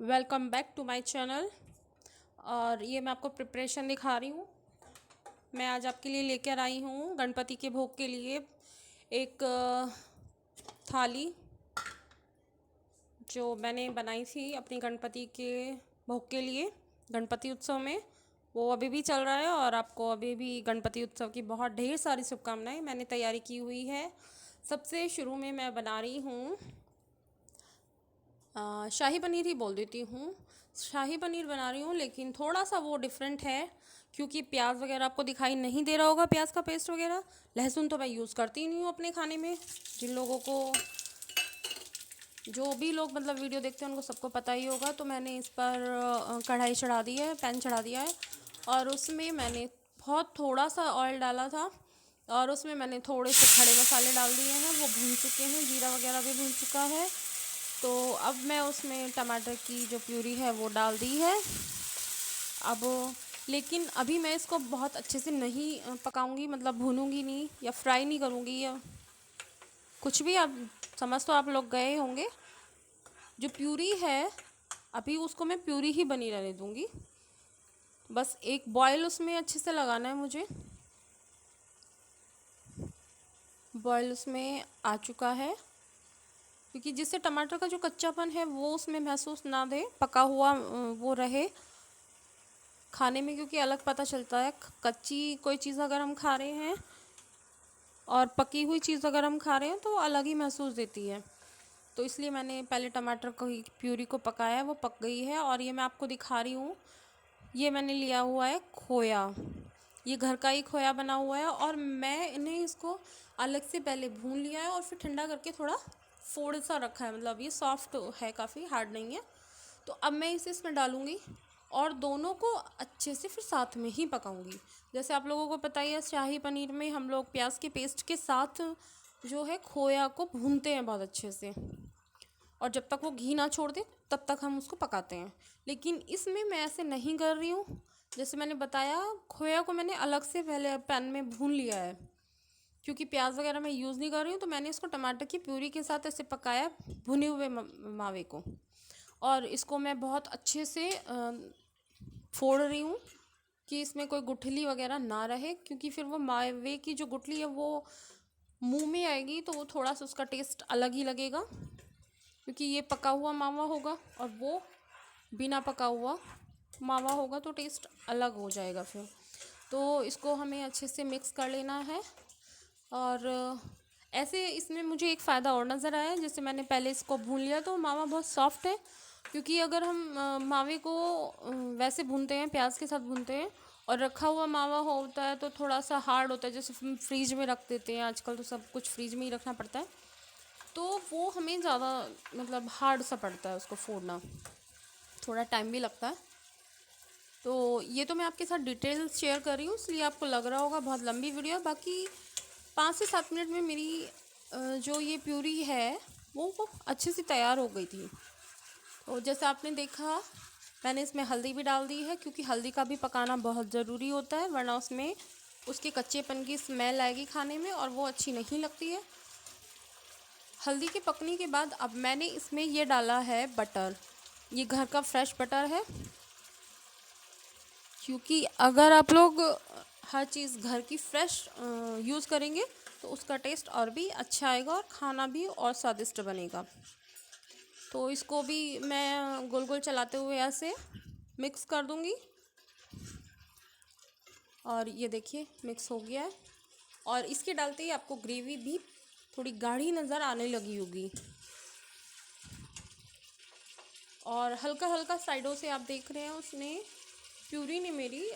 Welcome back to my channel. और ये मैं आपको प्रिपरेशन दिखा रही हूँ। मैं आज आपके लिए लेकर आई हूँ गणपति के भोग के लिए एक थाली जो मैंने बनाई थी अपनी गणपति के भोग के लिए गणपति उत्सव में। वो अभी भी चल रहा है और आपको अभी भी गणपति उत्सव की बहुत ढेर सारी शुभकामनाएं। मैंने तैयारी की हुई है। सबसे शुरू में मैं बना रही हूँ शाही पनीर ही बोल देती हूँ। शाही पनीर बना रही हूँ, लेकिन थोड़ा सा वो डिफरेंट है क्योंकि प्याज वगैरह आपको दिखाई नहीं दे रहा होगा, प्याज का पेस्ट वगैरह। लहसुन तो मैं यूज़ करती नहीं हूँ अपने खाने में। जिन लोगों को, जो भी लोग मतलब वीडियो देखते हैं उनको सबको पता ही होगा। तो मैंने इस पर कढ़ाई चढ़ा दी है, पैन चढ़ा दिया है और उसमें मैंने बहुत थोड़ा सा ऑयल डाला था और उसमें मैंने थोड़े से खड़े मसाले डाल दिए हैं। वो भून चुके हैं, जीरा वगैरह भी भून चुका है। तो अब मैं उसमें टमाटर की जो प्यूरी है वो डाल दी है। अब लेकिन अभी मैं इसको बहुत अच्छे से नहीं पकाऊंगी, मतलब भूनूंगी नहीं या फ्राई नहीं करूंगी या कुछ भी। आप समझ तो आप लोग गए होंगे। जो प्यूरी है अभी उसको मैं प्यूरी ही बनी रहने दूंगी। बस एक बॉयल उसमें अच्छे से लगाना है मुझे। बॉयल उसमें आ चुका है क्योंकि जिससे टमाटर का जो कच्चापन है वो उसमें महसूस ना दे, पका हुआ वो रहे खाने में। क्योंकि अलग पता चलता है कच्ची कोई चीज़ अगर हम खा रहे हैं और पकी हुई चीज़ अगर हम खा रहे हैं तो अलग ही महसूस देती है। तो इसलिए मैंने पहले टमाटर को प्यूरी को पकाया, वो पक गई है। और ये मैं आपको दिखा रही हूँ, ये मैंने लिया हुआ है खोया। ये घर का ही खोया बना हुआ है और मैं इन्हें इसको अलग से पहले भून लिया है और फिर ठंडा करके थोड़ा फोड़ सा रखा है। मतलब ये सॉफ्ट है, काफ़ी हार्ड नहीं है। तो अब मैं इसे इसमें डालूँगी और दोनों को अच्छे से फिर साथ में ही पकाऊंगी। जैसे आप लोगों को पता ही है, शाही पनीर में हम लोग प्याज के पेस्ट के साथ जो है खोया को भूनते हैं बहुत अच्छे से, और जब तक वो घी ना छोड़ दे तब तक हम उसको पकाते हैं। लेकिन इसमें मैं ऐसे नहीं कर रही हूँ। जैसे मैंने बताया, खोया को मैंने अलग से पहले पैन में भून लिया है क्योंकि प्याज वगैरह मैं यूज़ नहीं कर रही हूँ। तो मैंने इसको टमाटर की प्यूरी के साथ ऐसे पकाया, भुने हुए मावे को। और इसको मैं बहुत अच्छे से फोड़ रही हूँ कि इसमें कोई गुठली वगैरह ना रहे, क्योंकि फिर वो मावे की जो गुठली है वो मुंह में आएगी तो वो थोड़ा सा उसका टेस्ट अलग ही लगेगा। क्योंकि ये पका हुआ मावा होगा और वो बिना पका हुआ मावा होगा तो टेस्ट अलग हो जाएगा फिर। तो इसको हमें अच्छे से मिक्स कर लेना है। और ऐसे इसमें मुझे एक फ़ायदा और नज़र आया, जैसे मैंने पहले इसको भून लिया तो मावा बहुत सॉफ्ट है। क्योंकि अगर हम मावे को वैसे भूनते हैं, प्याज के साथ भूनते हैं और रखा हुआ मावा होता है तो थोड़ा सा हार्ड होता है। जैसे हम फ्रीज में रख देते हैं, आजकल तो सब कुछ फ्रीज में ही रखना पड़ता है, तो वो हमें ज़्यादा मतलब हार्ड सा पड़ता है उसको फोड़ना, थोड़ा टाइम भी लगता है। तो ये तो मैं आपके साथ डिटेल्स शेयर कर रही हूँ, इसलिए आपको लग रहा होगा बहुत लंबी वीडियो। बाकी 5 से 7 मिनट में मेरी जो ये प्यूरी है वो अच्छे से तैयार हो गई थी। तो जैसे आपने देखा, मैंने इसमें हल्दी भी डाल दी है क्योंकि हल्दी का भी पकाना बहुत ज़रूरी होता है, वरना उसमें उसके कच्चेपन की स्मेल आएगी खाने में और वो अच्छी नहीं लगती है। हल्दी के पकने के बाद अब मैंने इसमें ये डाला है बटर। ये घर का फ्रेश बटर है, क्योंकि अगर आप लोग हर चीज़ घर की फ्रेश यूज़ करेंगे तो उसका टेस्ट और भी अच्छा आएगा और खाना भी और स्वादिष्ट बनेगा। तो इसको भी मैं गोल गोल चलाते हुए ऐसे मिक्स कर दूंगी। और ये देखिए मिक्स हो गया है। और इसके डालते ही आपको ग्रेवी भी थोड़ी गाढ़ी नज़र आने लगी होगी और हल्का हल्का साइडों से आप देख रहे हैं उसने प्यूरी ने मेरी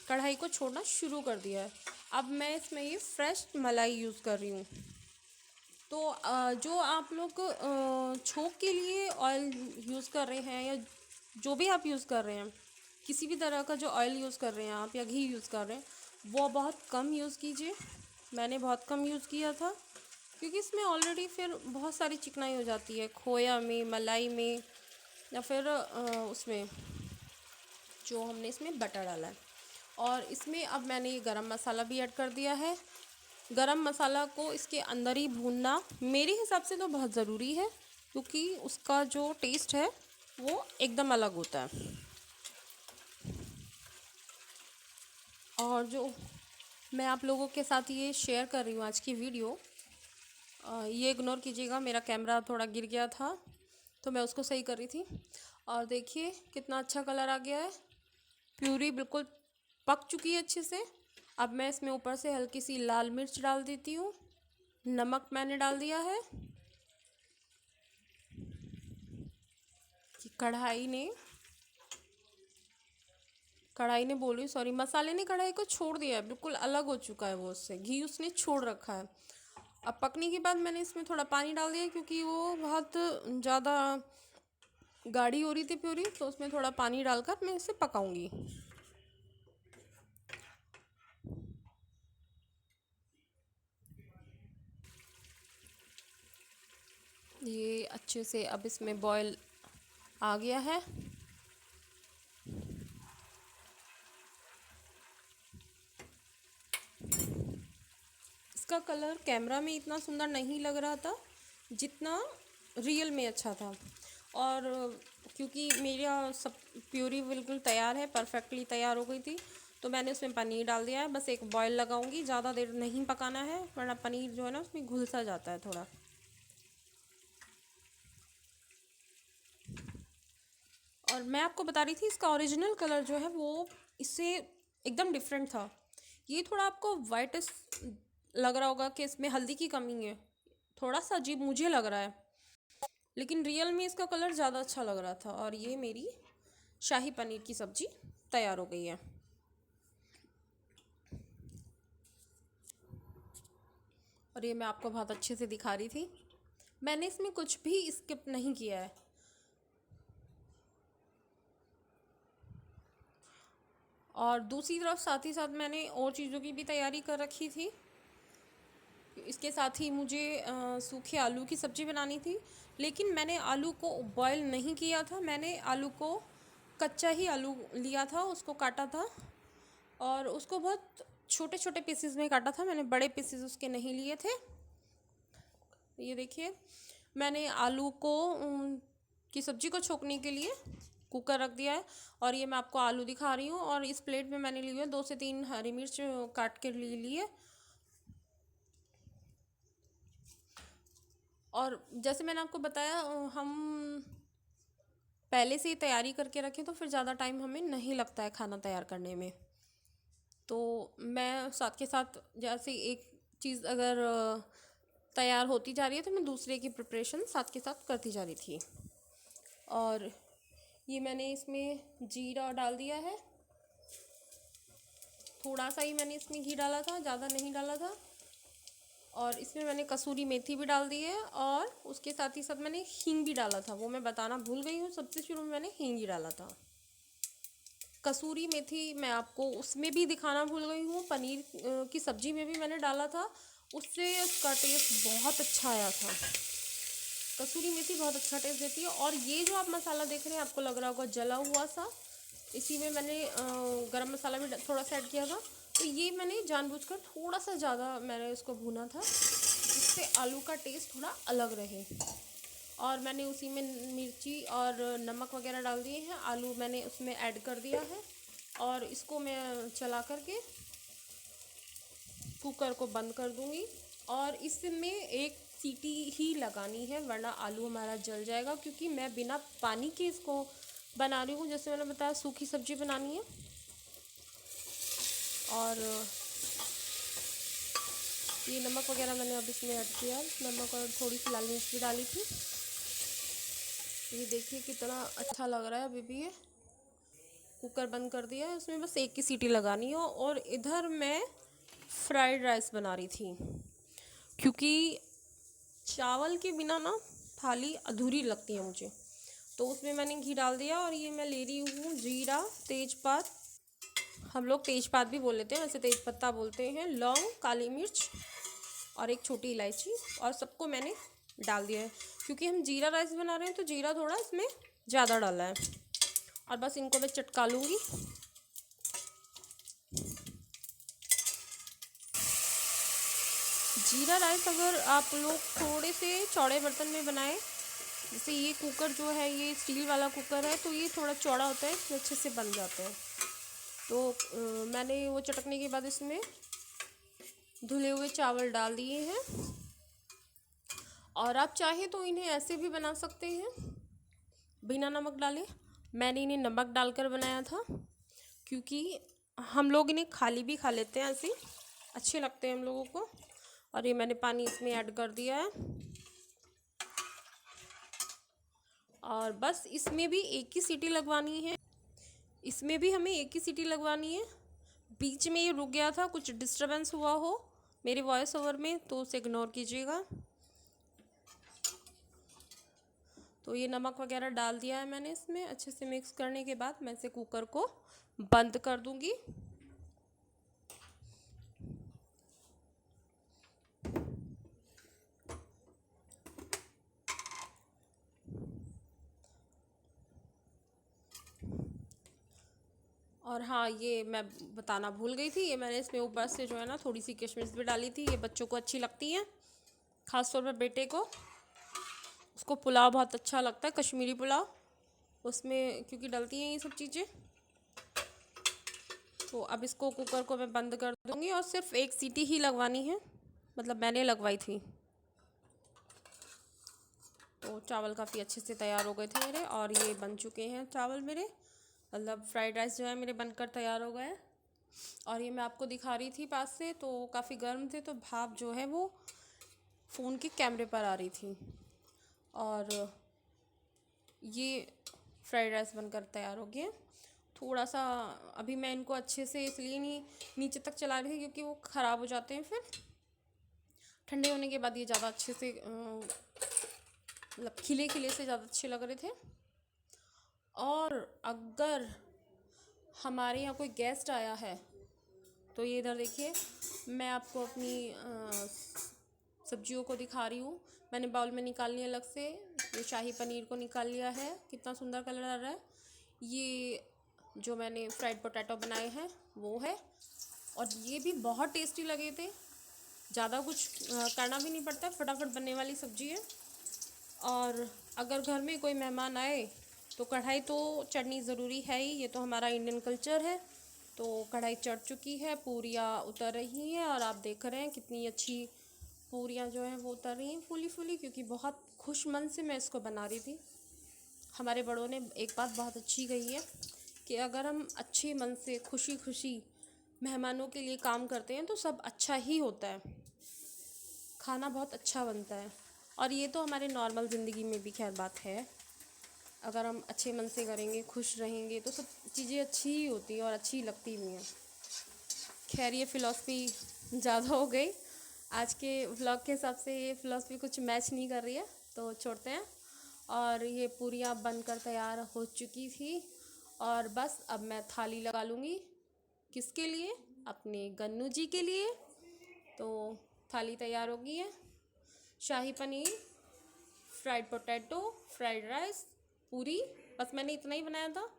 कढ़ाई को छोड़ना शुरू कर दिया है। अब मैं इसमें ये फ्रेश मलाई यूज़ कर रही हूँ। तो जो आप लोग छोंक के लिए ऑयल यूज़ कर रहे हैं या जो भी आप यूज़ कर रहे हैं, किसी भी तरह का जो ऑयल यूज़ कर रहे हैं आप या घी यूज़ कर रहे हैं, वो बहुत कम यूज़ कीजिए। मैंने बहुत कम यूज़ किया था क्योंकि इसमें ऑलरेडी फिर बहुत सारी चिकनाई हो जाती है, खोया में, मलाई में, या फिर उसमें जो हमने इसमें बटर डाला है। और इसमें अब मैंने ये गरम मसाला भी ऐड कर दिया है। गरम मसाला को इसके अंदर ही भूनना मेरे हिसाब से तो बहुत ज़रूरी है, क्योंकि उसका जो टेस्ट है वो एकदम अलग होता है। और जो मैं आप लोगों के साथ ये शेयर कर रही हूँ आज की वीडियो, ये इग्नोर कीजिएगा, मेरा कैमरा थोड़ा गिर गया था तो मैं उसको सही कर रही थी। और देखिए कितना अच्छा कलर आ गया है, प्यूरी बिल्कुल पक चुकी है अच्छे से। अब मैं इसमें ऊपर से हल्की सी लाल मिर्च डाल देती हूँ। नमक मैंने डाल दिया है कि कढ़ाई ने बोल रही, सॉरी, मसाले ने कढ़ाई को छोड़ दिया है, बिल्कुल अलग हो चुका है वो, उससे घी उसने छोड़ रखा है। अब पकने के बाद मैंने इसमें थोड़ा पानी डाल दिया क्योंकि वो बहुत ज़्यादा गाढ़ी हो रही थी प्यूरी, तो उसमें थोड़ा पानी डालकर मैं इसे पकाऊंगी। ये अच्छे से अब इसमें बॉयल आ गया है। इसका कलर कैमरा में इतना सुंदर नहीं लग रहा था जितना रियल में अच्छा था। और क्योंकि मेरा सब प्यूरी बिल्कुल तैयार है, परफेक्टली तैयार हो गई थी, तो मैंने उसमें पनीर डाल दिया है। बस एक बॉयल लगाऊंगी, ज़्यादा देर नहीं पकाना है वरना पनीर जो है ना उसमें घुल सा जाता है थोड़ा। और मैं आपको बता रही थी इसका ओरिजिनल कलर जो है वो इससे एकदम डिफरेंट था। ये थोड़ा आपको वाइट लग रहा होगा कि इसमें हल्दी की कमी है, थोड़ा सा अजीब मुझे लग रहा है, लेकिन रियल में इसका कलर ज़्यादा अच्छा लग रहा था। और ये मेरी शाही पनीर की सब्ज़ी तैयार हो गई है। और ये मैं आपको बहुत अच्छे से दिखा रही थी, मैंने इसमें कुछ भी स्किप नहीं किया है। और दूसरी तरफ साथ ही साथ मैंने और चीज़ों की भी तैयारी कर रखी थी। इसके साथ ही मुझे सूखे आलू की सब्ज़ी बनानी थी, लेकिन मैंने आलू को बॉयल नहीं किया था, मैंने आलू को कच्चा ही आलू लिया था, उसको काटा था और उसको बहुत छोटे छोटे पीसेस में काटा था, मैंने बड़े पीसेस उसके नहीं लिए थे। ये देखिए, मैंने आलू को की सब्ज़ी को छोकने के लिए कुकर रख दिया है। और ये मैं आपको आलू दिखा रही हूँ। और इस प्लेट में मैंने लिए 2 से 3 हरी मिर्च काट के ली है। और जैसे मैंने आपको बताया, हम पहले से ही तैयारी करके रखें तो फिर ज़्यादा टाइम हमें नहीं लगता है खाना तैयार करने में। तो मैं साथ के साथ जैसे एक चीज़ अगर तैयार होती जा रही है तो मैं दूसरे की प्रिपरेशन साथ के साथ करती जा रही थी। और ये मैंने इसमें जीरा डाल दिया है, थोड़ा सा ही मैंने इसमें घी डाला था, ज़्यादा नहीं डाला था। और इसमें मैंने कसूरी मेथी भी डाल दी है और उसके साथ ही साथ मैंने हींग भी डाला था, वो मैं बताना भूल गई हूँ, सबसे शुरू में मैंने हींग ही डाला था। कसूरी मेथी मैं आपको उसमें भी दिखाना भूल गई हूँ, पनीर की सब्ज़ी में भी मैंने डाला था, उससे उसका टेस्ट बहुत अच्छा आया था। कसूरी मेथी बहुत अच्छा टेस्ट देती है। और ये जो आप मसाला देख रहे हैं आपको लग रहा होगा जला हुआ सा, इसी में मैंने गरम मसाला भी थोड़ा सा ऐड किया था। तो ये मैंने जानबूझकर थोड़ा सा ज़्यादा मैंने इसको भुना था जिससे आलू का टेस्ट थोड़ा अलग रहे। और मैंने उसी में मिर्ची और नमक वगैरह डाल दिए हैं, आलू मैंने उसमें ऐड कर दिया है। और इसको मैं चला करके कुकर को बंद कर दूंगी। और इसमें एक सीटी ही लगानी है वरना आलू हमारा जल जाएगा, क्योंकि मैं बिना पानी के इसको बना रही हूँ, जैसे मैंने बताया सूखी सब्ज़ी बनानी है। और ये नमक वगैरह मैंने अब इसमें ऐड किया, नमक और थोड़ी सी लाल मिर्च भी डाली थी। ये देखिए कितना अच्छा लग रहा है। अभी भी ये कुकर बंद कर दिया है, उसमें बस एक की सीटी लगानी हो। और इधर मैं फ्राइड राइस बना रही थी, क्योंकि चावल के बिना ना थाली अधूरी लगती है मुझे, तो उसमें मैंने घी डाल दिया। और ये मैं ले रही हूँ जीरा, तेज़पात, हम लोग तेज़पात भी बोल लेते हैं, वैसे तेज़पत्ता बोलते हैं, लौंग, काली मिर्च और एक छोटी इलायची, और सबको मैंने डाल दिया है। क्योंकि हम जीरा राइस बना रहे हैं तो जीरा थोड़ा इसमें ज़्यादा डाला है। और बस इनको मैं चटका लूँगी। जीरा राइस अगर आप लोग थोड़े से चौड़े बर्तन में बनाएं जैसे ये कुकर जो है ये स्टील वाला कुकर है, तो ये थोड़ा चौड़ा होता है तो अच्छे से बन जाता है। तो मैंने वो चटकने के बाद इसमें धुले हुए चावल डाल दिए हैं। और आप चाहे तो इन्हें ऐसे भी बना सकते हैं बिना नमक डाले। मैंने इन्हें नमक डालकर बनाया था, क्योंकि हम लोग इन्हें खाली भी खा लेते हैं, ऐसे अच्छे लगते हैं हम लोगों को। और ये मैंने पानी इसमें ऐड कर दिया है। और बस इसमें भी एक ही सीटी लगवानी है। इसमें भी हमें एक ही सीटी लगवानी है। बीच में ये रुक गया था, कुछ डिस्टरबेंस हुआ हो मेरे वॉइस ओवर में तो उसे इग्नोर कीजिएगा। तो ये नमक वगैरह डाल दिया है मैंने इसमें। अच्छे से मिक्स करने के बाद मैं इसे कुकर को बंद कर दूंगी। और हाँ, ये मैं बताना भूल गई थी, ये मैंने इसमें ऊपर से जो है ना थोड़ी सी किशमिश भी डाली थी। ये बच्चों को अच्छी लगती है, ख़ासतौर पर बेटे को। उसको पुलाव बहुत अच्छा लगता है, कश्मीरी पुलाव, उसमें क्योंकि डलती हैं ये सब चीज़ें। तो अब इसको कुकर को मैं बंद कर दूँगी और सिर्फ एक सीटी ही लगवानी है, मतलब मैंने लगवाई थी। तो चावल काफ़ी अच्छे से तैयार हो गए थे मेरे, और ये बन चुके हैं चावल मेरे, मतलब फ्राइड राइस जो है मेरे बनकर तैयार हो गए। और ये मैं आपको दिखा रही थी पास से, तो काफ़ी गर्म थे, तो भाप जो है वो फ़ोन के कैमरे पर आ रही थी। और ये फ्राइड राइस बनकर तैयार हो गए। थोड़ा सा अभी मैं इनको अच्छे से इसलिए नहीं नीचे तक चला रही थी क्योंकि वो ख़राब हो जाते हैं, फिर ठंडे होने के बाद ये ज़्यादा अच्छे से मतलब खिले खिले से ज़्यादा अच्छे लग रहे थे। और अगर हमारे यहाँ कोई गेस्ट आया है तो ये इधर देखिए, मैं आपको अपनी सब्जियों को दिखा रही हूँ। मैंने बाउल में निकाल लिया अलग से, ये शाही पनीर को निकाल लिया है, कितना सुंदर कलर आ रहा है। ये जो मैंने फ्राइड पोटैटो बनाए हैं वो है, और ये भी बहुत टेस्टी लगे थे। ज़्यादा कुछ करना भी नहीं पड़ता, फटाफट बनने वाली सब्ज़ी है। और अगर घर में कोई मेहमान आए तो कढ़ाई तो चढ़नी ज़रूरी है ही, ये तो हमारा इंडियन कल्चर है। तो कढ़ाई चढ़ चुकी है, पूरियाँ उतर रही हैं, और आप देख रहे हैं कितनी अच्छी पूरियाँ जो हैं वो उतर रही हैं फूली फूली, क्योंकि बहुत खुश मन से मैं इसको बना रही थी। हमारे बड़ों ने एक बात बहुत अच्छी कही है कि अगर हम अच्छे मन से खुशी खुशी मेहमानों के लिए काम करते हैं तो सब अच्छा ही होता है, खाना बहुत अच्छा बनता है। और ये तो हमारे नॉर्मल ज़िंदगी में भी खैर बात है, अगर हम अच्छे मन से करेंगे, खुश रहेंगे तो सब चीज़ें अच्छी ही होती हैं और अच्छी लगती भी हैं। खैर ये फ़िलॉसफी ज़्यादा हो गई, आज के व्लॉग के हिसाब से ये फ़िलॉसफी कुछ मैच नहीं कर रही है, तो छोड़ते हैं। और ये पूरियाँ बनकर तैयार हो चुकी थी, और बस अब मैं थाली लगा लूँगी। किसके लिए? अपने गन्नू जी के लिए। तो थाली तैयार हो गई है। Shahi paneer, fried potato, fried rice, puri, बस मैंने इतना ही बनाया था।